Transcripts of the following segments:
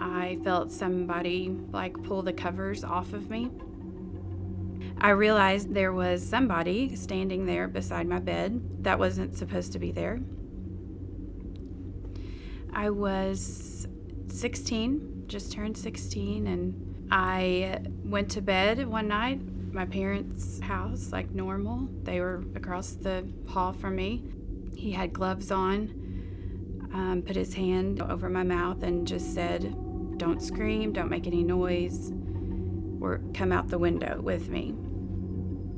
I felt somebody like pull the covers off of me. I realized there was somebody standing there beside my bed that wasn't supposed to be there. I was 16, just turned 16, and I went to bed one night, my parents' house, like normal. They were across the hall from me. He had gloves on, put his hand over my mouth and just said, "Don't scream, don't make any noise, or come out the window with me."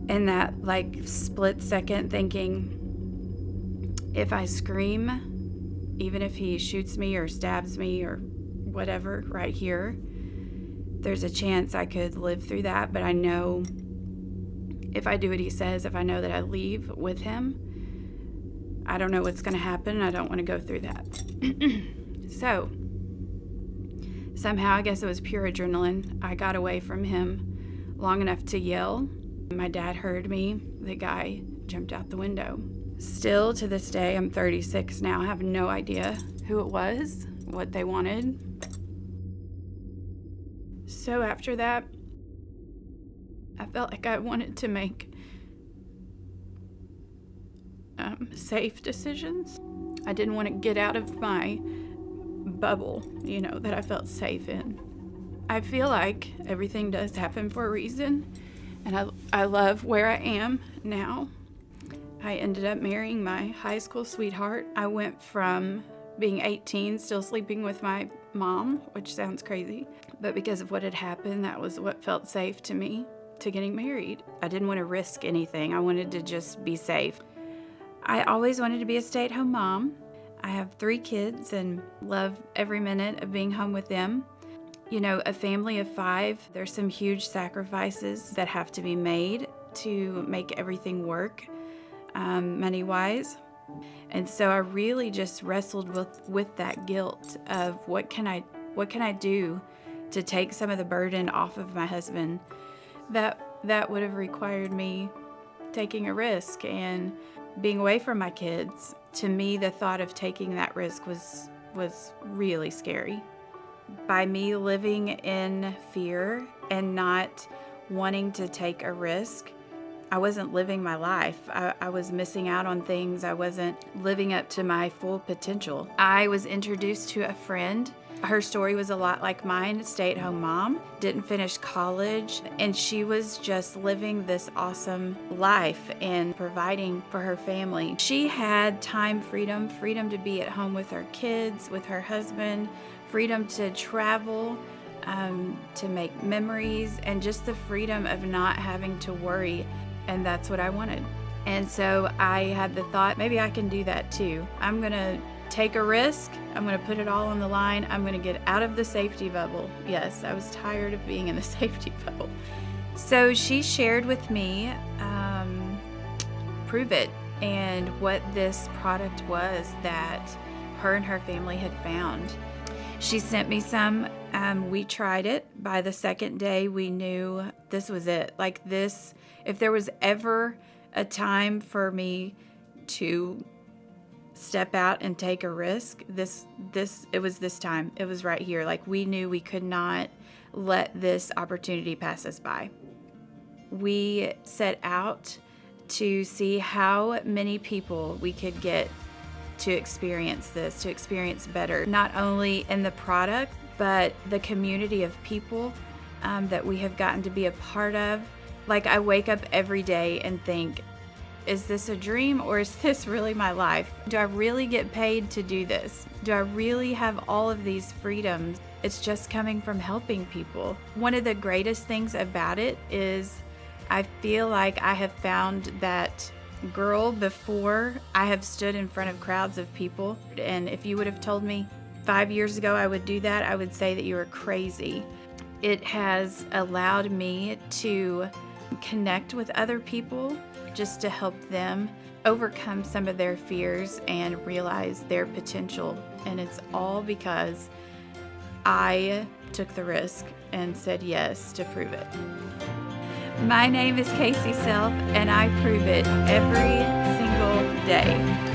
In that like split second thinking, if I scream, even if he shoots me or stabs me or whatever right here, there's a chance I could live through that. But I know if I do what he says, if I know that I leave with him, I don't know what's going to happen. I don't want to go through that. So somehow, I guess it was pure adrenaline, I got away from him long enough to yell. My dad heard me. The guy jumped out the window. Still to this day, I'm 36 now, I have no idea who it was, what they wanted. So after that, I felt like I wanted to make safe decisions. I didn't want to get out of my bubble, that I felt safe in. I feel like everything does happen for a reason, and I love where I am now. I ended up marrying my high school sweetheart. I went from being 18, still sleeping with my mom, which sounds crazy, but because of what had happened, that was what felt safe to me, to getting married. I didn't want to risk anything. I wanted to just be safe. I always wanted to be a stay-at-home mom. I have 3 kids and love every minute of being home with them. A family of 5, there's some huge sacrifices that have to be made to make everything work, money-wise. And so I really just wrestled with that guilt of what can I do to take some of the burden off of my husband. That would have required me taking a risk and being away from my kids. To me, the thought of taking that risk was really scary. By me living in fear and not wanting to take a risk, I wasn't living my life. I was missing out on things. I wasn't living up to my full potential. I was introduced to a friend. Her story was a lot like mine, stay-at-home mom, didn't finish college, and she was just living this awesome life and providing for her family. She had time freedom to be at home with her kids, with her husband, freedom to travel, to make memories, and just the freedom of not having to worry, and that's what I wanted. And so I had the thought, maybe I can do that too. I'm gonna take a risk. I'm going to put it all on the line. I'm going to get out of the safety bubble. Yes, I was tired of being in the safety bubble. So she shared with me Prüvit and what this product was that her and her family had found. She sent me some. We tried it. By the second day, we knew this was it. Like this, if there was ever a time for me to step out and take a risk, it was this time. It was right here. Like we knew we could not let this opportunity pass us by. We set out to see how many people we could get to experience this, to experience better, not only in the product, but the community of people that we have gotten to be a part of. Like I wake up every day and think, is this a dream or is this really my life? Do I really get paid to do this? Do I really have all of these freedoms? It's just coming from helping people. One of the greatest things about it is I feel like I have found that girl before I have stood in front of crowds of people. And if you would have told me 5 years ago I would do that, I would say that you were crazy. It has allowed me to connect with other people, just to help them overcome some of their fears and realize their potential. And it's all because I took the risk and said yes to Prüvit. My name is Kaci Self, and I prove it every single day.